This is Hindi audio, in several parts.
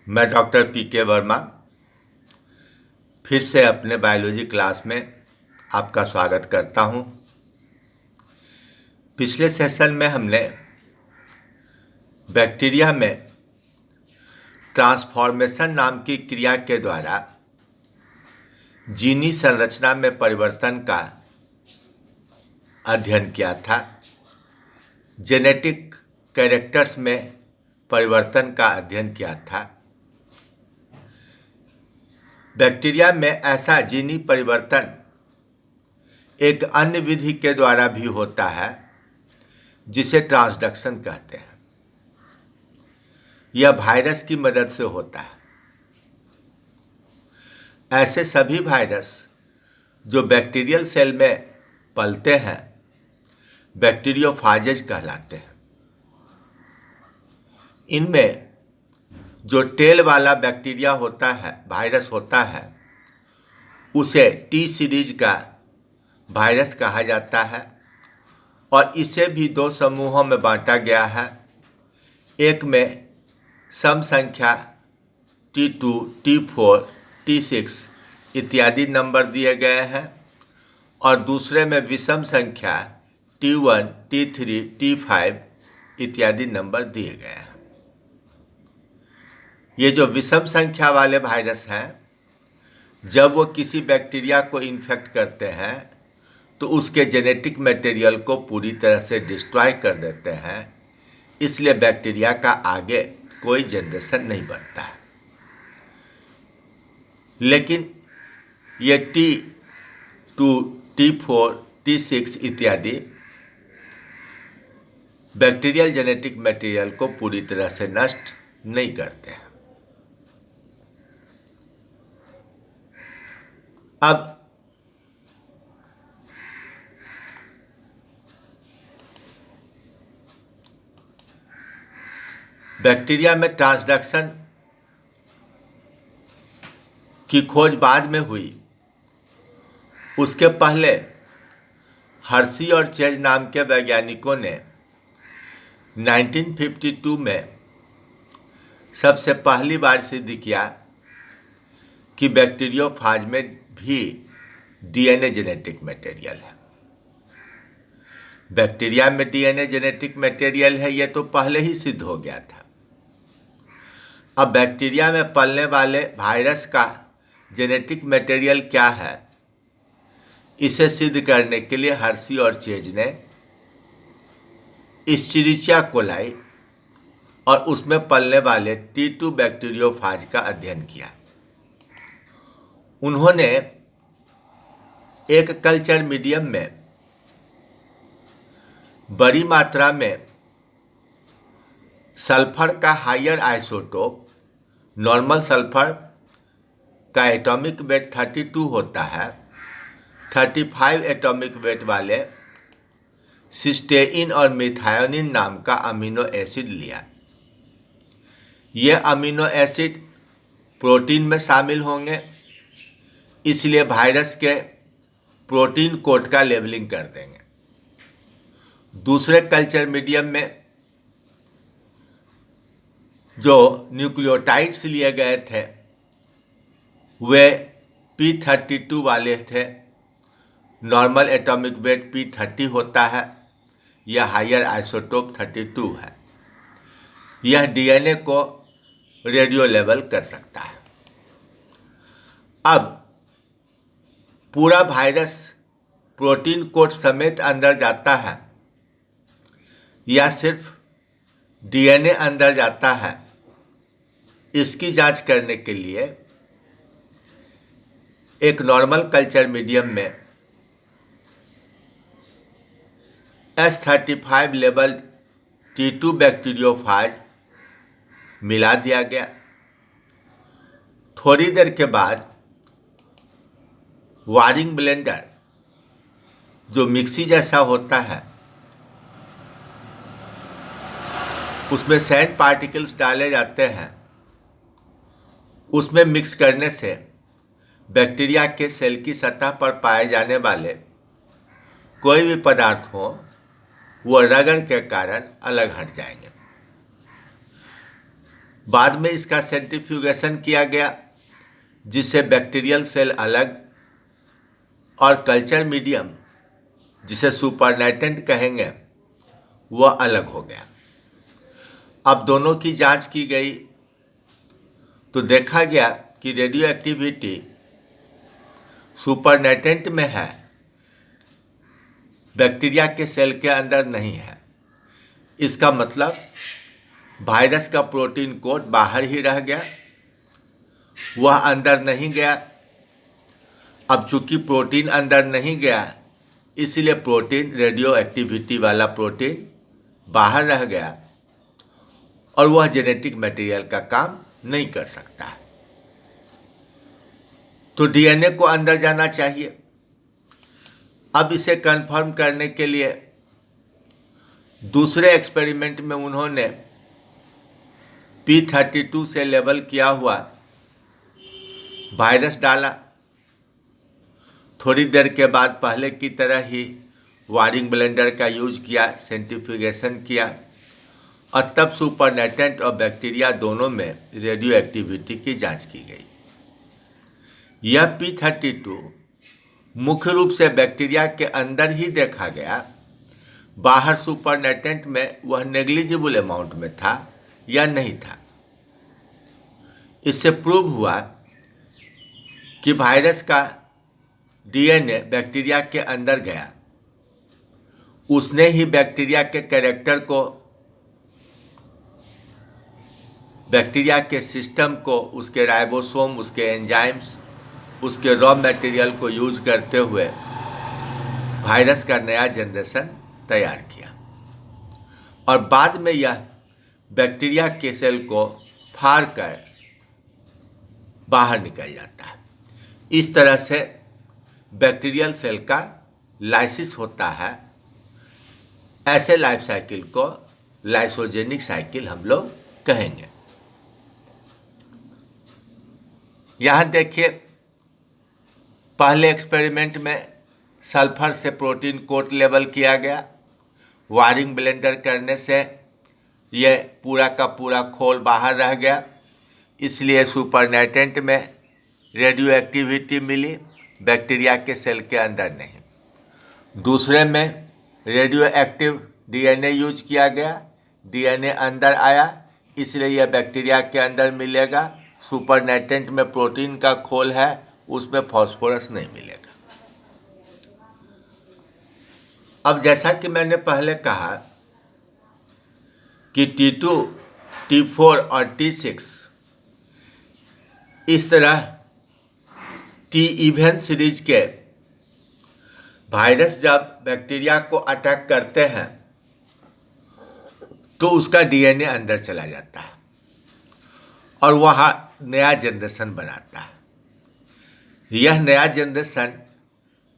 मैं डॉक्टर पी.के. वर्मा फिर से अपने बायोलॉजी क्लास में आपका स्वागत करता हूं। पिछले सेशन में हमने बैक्टीरिया में ट्रांसफॉर्मेशन नाम की क्रिया के द्वारा जीनी संरचना में परिवर्तन का अध्ययन किया था। जेनेटिक कैरेक्टर्स में परिवर्तन का अध्ययन किया था। बैक्टीरिया में ऐसा जीनी परिवर्तन एक अन्य विधि के द्वारा भी होता है जिसे ट्रांसडक्शन कहते हैं। यह वायरस की मदद से होता है। ऐसे सभी वायरस जो बैक्टीरियल सेल में पलते हैं बैक्टीरियोफाजेज कहलाते हैं। इनमें जो टेल वाला बैक्टीरिया होता है, वायरस होता है, उसे टी सीरीज का वायरस कहा जाता है और इसे भी दो समूहों में बांटा गया है। एक में सम संख्या T2, T4, T6 इत्यादि नंबर दिए गए हैं और दूसरे में विषम संख्या T1, T3, T5 इत्यादि नंबर दिए गए हैं। ये जो विषम संख्या वाले वायरस हैं, जब वो किसी बैक्टीरिया को इन्फेक्ट करते हैं तो उसके जेनेटिक मटेरियल को पूरी तरह से डिस्ट्रॉय कर देते हैं। इसलिए बैक्टीरिया का आगे कोई जनरेशन नहीं बनता है। लेकिन ये T2, T4, T6 इत्यादि बैक्टीरियल जेनेटिक मटेरियल को पूरी तरह से नष्ट नहीं करते हैं। अब बैक्टीरिया में ट्रांसडक्शन की खोज बाद में हुई। उसके पहले हर्शी और चेज नाम के वैज्ञानिकों ने 1952 में सबसे पहली बार सिद्ध किया कि बैक्टीरियोफाज में भी डीएनए जेनेटिक मटेरियल है। बैक्टीरिया में डीएनए जेनेटिक मटेरियल है, यह तो पहले ही सिद्ध हो गया था। अब बैक्टीरिया में पलने वाले वायरस का जेनेटिक मटेरियल क्या है, इसे सिद्ध करने के लिए हर्शी और चेज ने इस्चेरिचिया कोलाई और उसमें पलने वाले T2 बैक्टीरियोफाज का अध्ययन किया। उन्होंने एक कल्चर मीडियम में बड़ी मात्रा में सल्फर का हायर आइसोटोप, नॉर्मल सल्फर का एटॉमिक वेट 32 होता है, 35 एटॉमिक वेट वाले सिस्टेइन और मिथायोनिन नाम का अमीनो एसिड लिया। ये अमीनो एसिड प्रोटीन में शामिल होंगे, इसलिए वायरस के प्रोटीन कोड का लेबलिंग कर देंगे। दूसरे कल्चर मीडियम में जो न्यूक्लियोटाइड्स लिए गए थे वे P32 वाले थे। नॉर्मल एटॉमिक वेट P30 होता है। यह हायर आइसोटोप 32 है। यह डीएनए को रेडियो लेवल कर सकता है। अब पूरा वायरस प्रोटीन कोड समेत अंदर जाता है या सिर्फ डीएनए अंदर जाता है, इसकी जांच करने के लिए एक नॉर्मल कल्चर मीडियम में S35 लेवल T2 बैक्टीरियोफाज मिला दिया गया। थोड़ी देर के बाद वारिंग ब्लेंडर, जो मिक्सी जैसा होता है, उसमें सैंड पार्टिकल्स डाले जाते हैं। उसमें मिक्स करने से बैक्टीरिया के सेल की सतह पर पाए जाने वाले कोई भी पदार्थ हो, वो रगड़ के कारण अलग हट जाएंगे। बाद में इसका सेंट्रीफ्यूगेशन किया गया, जिससे बैक्टीरियल सेल अलग और कल्चर मीडियम, जिसे सुपरनेटेंट कहेंगे, वह अलग हो गया। अब दोनों की जांच की गई तो देखा गया कि रेडियो एक्टिविटी सुपरनेटेंट में है, बैक्टीरिया के सेल के अंदर नहीं है। इसका मतलब वायरस का प्रोटीन कोड बाहर ही रह गया, वह अंदर नहीं गया। अब चूंकि प्रोटीन अंदर नहीं गया, इसलिए प्रोटीन, रेडियो एक्टिविटी वाला प्रोटीन बाहर रह गया और वह जेनेटिक मटेरियल का काम नहीं कर सकता है। तो डीएनए को अंदर जाना चाहिए। अब इसे कंफर्म करने के लिए दूसरे एक्सपेरिमेंट में उन्होंने P32 से लेबल किया हुआ वायरस डाला। थोड़ी देर के बाद पहले की तरह ही वायरिंग ब्लेंडर का यूज किया, सेंट्रीफ्यूगेशन किया और तब सुपरनेटेंट और बैक्टीरिया दोनों में रेडियो एक्टिविटी की जांच की गई। यह P32 मुख्य रूप से बैक्टीरिया के अंदर ही देखा गया, बाहर सुपरनेटेंट में वह नेग्लिजिबल अमाउंट में था या नहीं था। इससे प्रूव हुआ कि वायरस का डीएनए बैक्टीरिया के अंदर गया, उसने ही बैक्टीरिया के कैरेक्टर को, बैक्टीरिया के सिस्टम को, उसके राइबोसोम, उसके एंजाइम्स, उसके रॉ मटेरियल को यूज करते हुए वायरस का नया जनरेशन तैयार किया और बाद में यह बैक्टीरिया के सेल को फाड़ कर बाहर निकल जाता है। इस तरह से बैक्टीरियल सेल का लाइसिस होता है। ऐसे लाइफ साइकिल को लाइसोजेनिक साइकिल हम लोग कहेंगे। यहाँ देखिए, पहले एक्सपेरिमेंट में सल्फर से प्रोटीन कोट लेबल किया गया। वायरिंग ब्लेंडर करने से यह पूरा का पूरा खोल बाहर रह गया, इसलिए सुपरनेटेंट में रेडियो एक्टिविटी मिली, बैक्टीरिया के सेल के अंदर नहीं। दूसरे में रेडियो एक्टिव डीएनए यूज किया गया, डीएनए अंदर आया, इसलिए यह बैक्टीरिया के अंदर मिलेगा। सुपरनेटेंट में प्रोटीन का खोल है, उसमें फास्फोरस नहीं मिलेगा। अब जैसा कि मैंने पहले कहा कि T2, T4 और T6 इस तरह टी इवन सीरीज के वायरस जब बैक्टीरिया को अटैक करते हैं तो उसका डीएनए अंदर चला जाता है और वहाँ नया जनरेशन बनाता है। यह नया जनरेशन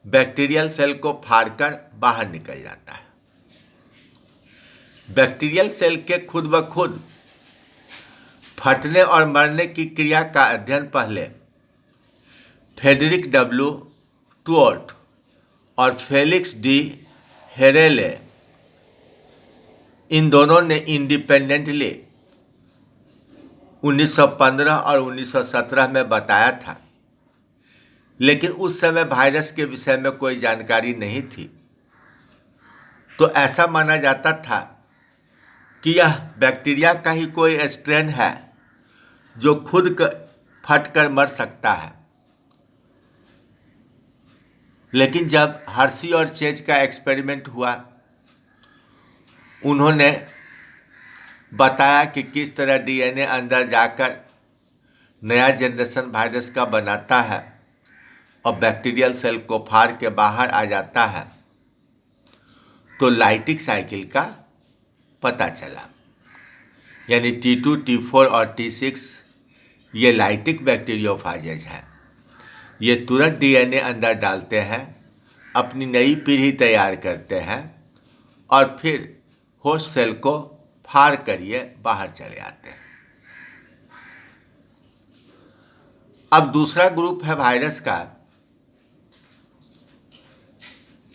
बैक्टीरियल सेल को फाड़कर बाहर निकल जाता है। बैक्टीरियल सेल के खुद ब खुद फटने और मरने की क्रिया का अध्ययन पहले फ्रेडरिक डब्ल्यू टुऑर्ट और फेलिक्स डी हेरेले, इन दोनों ने इंडिपेंडेंटली 1915 और 1917 में बताया था, लेकिन उस समय वायरस के विषय में कोई जानकारी नहीं थी। तो ऐसा माना जाता था कि यह बैक्टीरिया का ही कोई स्ट्रेन है जो खुद फट कर मर सकता है। लेकिन जब हर्शी और चेज का एक्सपेरिमेंट हुआ, उन्होंने बताया कि किस तरह डीएनए अंदर जाकर नया जनरेशन वायरस का बनाता है और बैक्टीरियल सेल को फाड़ के बाहर आ जाता है, तो लाइटिक साइकिल का पता चला। यानी T2, T4 और T6 ये लाइटिक बैक्टीरियोफाजेज हैं। ये तुरंत डीएनए अंदर डालते हैं, अपनी नई पीढ़ी तैयार करते हैं और फिर होस्ट सेल को फाड़ कर ये बाहर चले आते हैं। अब दूसरा ग्रुप है वायरस का,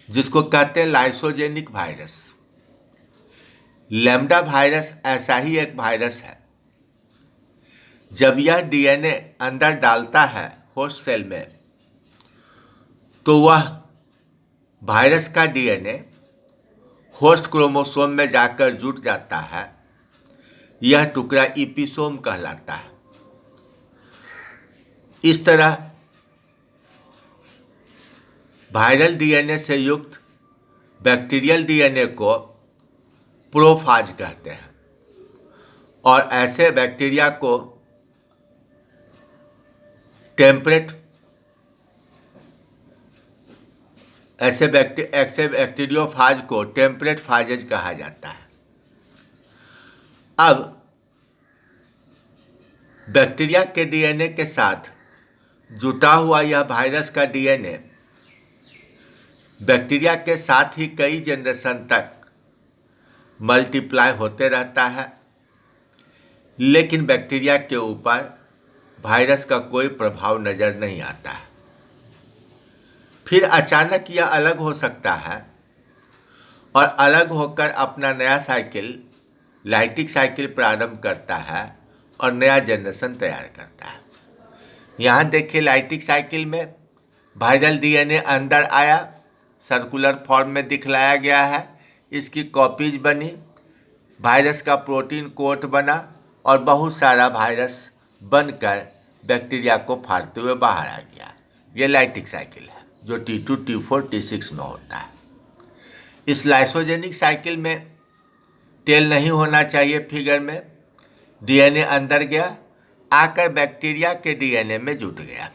जिसको कहते हैं लाइसोजेनिक वायरस। लैम्डा वायरस ऐसा ही एक वायरस है जब यह डीएनए अंदर डालता है होस्ट सेल में, तो वह वायरस का डीएनए होस्ट क्रोमोसोम में जाकर जुट जाता है। यह टुकड़ा इपिसोम कहलाता है। इस तरह वायरल डीएनए से युक्त बैक्टीरियल डीएनए को प्रोफाज कहते हैं, और ऐसे बैक्टीरिया को ऐसे बैक्टीरियोफाज को टेम्परेट फाजेज कहा जाता है। अब बैक्टीरिया के डीएनए के साथ जुटा हुआ यह वायरस का डीएनए बैक्टीरिया के साथ ही कई जनरेशन तक मल्टीप्लाई होते रहता है, लेकिन बैक्टीरिया के ऊपर वायरस का कोई प्रभाव नजर नहीं आता है। फिर अचानक यह अलग हो सकता है और अलग होकर अपना नया साइकिल, लाइटिक साइकिल प्रारंभ करता है और नया जनरेशन तैयार करता है। यहाँ देखिए, लाइटिक साइकिल में वायरल डीएनए अंदर आया, सर्कुलर फॉर्म में दिखलाया गया है, इसकी कॉपीज बनी, वायरस का प्रोटीन कोट बना और बहुत सारा वायरस बनकर बैक्टीरिया को फाड़ते हुए बाहर आ गया। ये लाइटिक साइकिल है जो T2, T4, T6 में होता है। इस लाइसोजेनिक साइकिल में टेल नहीं होना चाहिए फिगर में। डीएनए अंदर गया, आकर बैक्टीरिया के डीएनए में जुट गया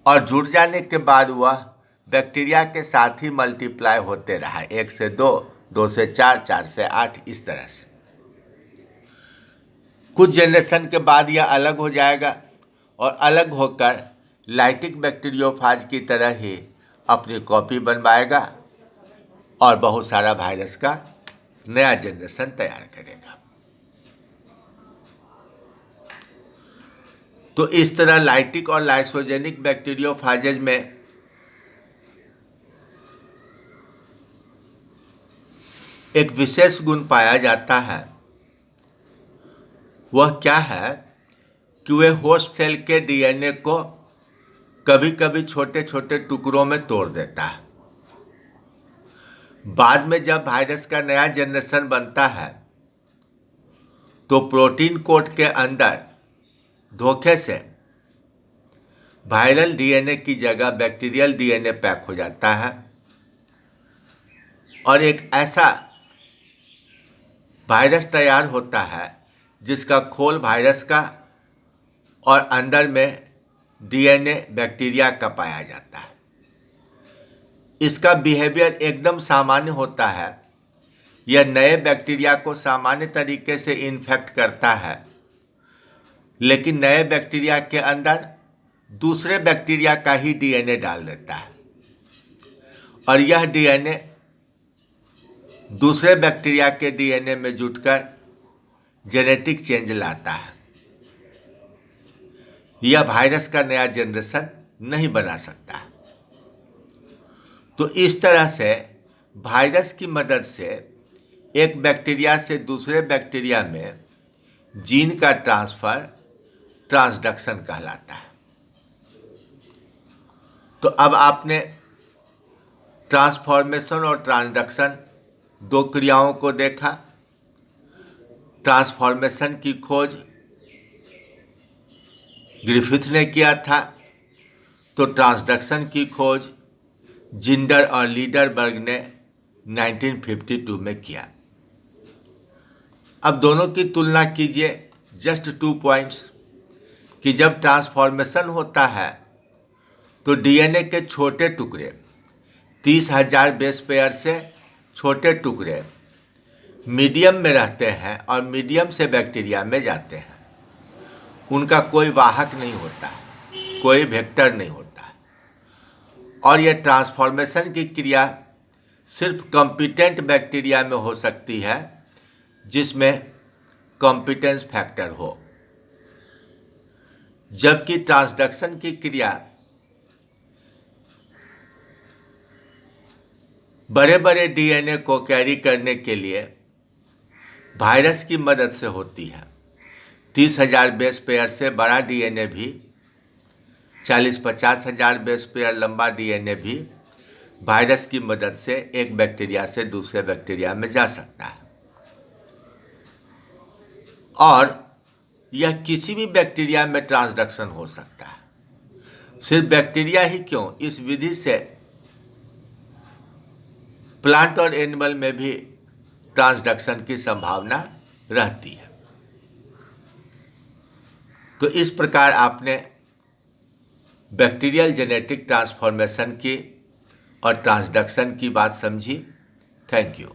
और जुट जाने के बाद वह बैक्टीरिया के साथ ही मल्टीप्लाई होते रहा, 1 से 2, 2 से 4, 4 से 8, इस तरह से। कुछ जनरेशन के बाद यह अलग हो जाएगा और अलग होकर लाइटिक बैक्टीरियोफाज की तरह ही अपनी कॉपी बनवाएगा और बहुत सारा वायरस का नया जनरेशन तैयार करेगा। तो इस तरह लाइटिक और लाइसोजेनिक बैक्टीरियोफाजेज में एक विशेष गुण पाया जाता है। वह क्या है कि वे होस्ट सेल के डीएनए को कभी कभी छोटे छोटे टुकड़ों में तोड़ देता है। बाद में जब वायरस का नया जनरेशन बनता है तो प्रोटीन कोट के अंदर धोखे से वायरल डीएनए की जगह बैक्टीरियल डीएनए पैक हो जाता है और एक ऐसा वायरस तैयार होता है जिसका खोल वायरस का और अंदर में डीएनए बैक्टीरिया का पाया जाता है। इसका बिहेवियर एकदम सामान्य होता है। यह नए बैक्टीरिया को सामान्य तरीके से इन्फेक्ट करता है, लेकिन नए बैक्टीरिया के अंदर दूसरे बैक्टीरिया का ही डीएनए डाल देता है और यह डीएनए दूसरे बैक्टीरिया के डीएनए में जुटकर जेनेटिक चेंज लाता है। यह वायरस का नया जनरेशन नहीं बना सकता। तो इस तरह से वायरस की मदद से एक बैक्टीरिया से दूसरे बैक्टीरिया में जीन का ट्रांसफर ट्रांसडक्शन कहलाता है। तो अब आपने ट्रांसफॉर्मेशन और ट्रांसडक्शन दो क्रियाओं को देखा। ट्रांसफॉर्मेशन की खोज ग्रिफिथ ने किया था, तो ट्रांसडक्शन की खोज जिंडर और लीडरबर्ग ने 1952 में किया। अब दोनों की तुलना कीजिए, जस्ट 2 पॉइंट्स, कि जब ट्रांसफॉर्मेशन होता है तो डीएनए के छोटे टुकड़े 30,000 बेस पेयर से छोटे टुकड़े मीडियम में रहते हैं और मीडियम से बैक्टीरिया में जाते हैं। उनका कोई वाहक नहीं होता, कोई वेक्टर नहीं होता, और यह ट्रांसफॉर्मेशन की क्रिया सिर्फ कॉम्पिटेंट बैक्टीरिया में हो सकती है जिसमें कॉम्पिटेंस फैक्टर हो, जबकि ट्रांसडक्शन की क्रिया बड़े बड़े डीएनए को कैरी करने के लिए वायरस की मदद से होती है। 30,000 बेस पेयर से बड़ा डीएनए भी, 40-50 हज़ार बेस पेयर लंबा डीएनए भी वायरस की मदद से एक बैक्टीरिया से दूसरे बैक्टीरिया में जा सकता है। और यह किसी भी बैक्टीरिया में ट्रांसडक्शन हो सकता है। सिर्फ बैक्टीरिया ही क्यों, इस विधि से प्लांट और एनिमल में भी ट्रांसडक्शन की संभावना रहती है। तो इस प्रकार आपने बैक्टीरियल जेनेटिक ट्रांसफॉर्मेशन की और ट्रांसडक्शन की बात समझी। Thank you.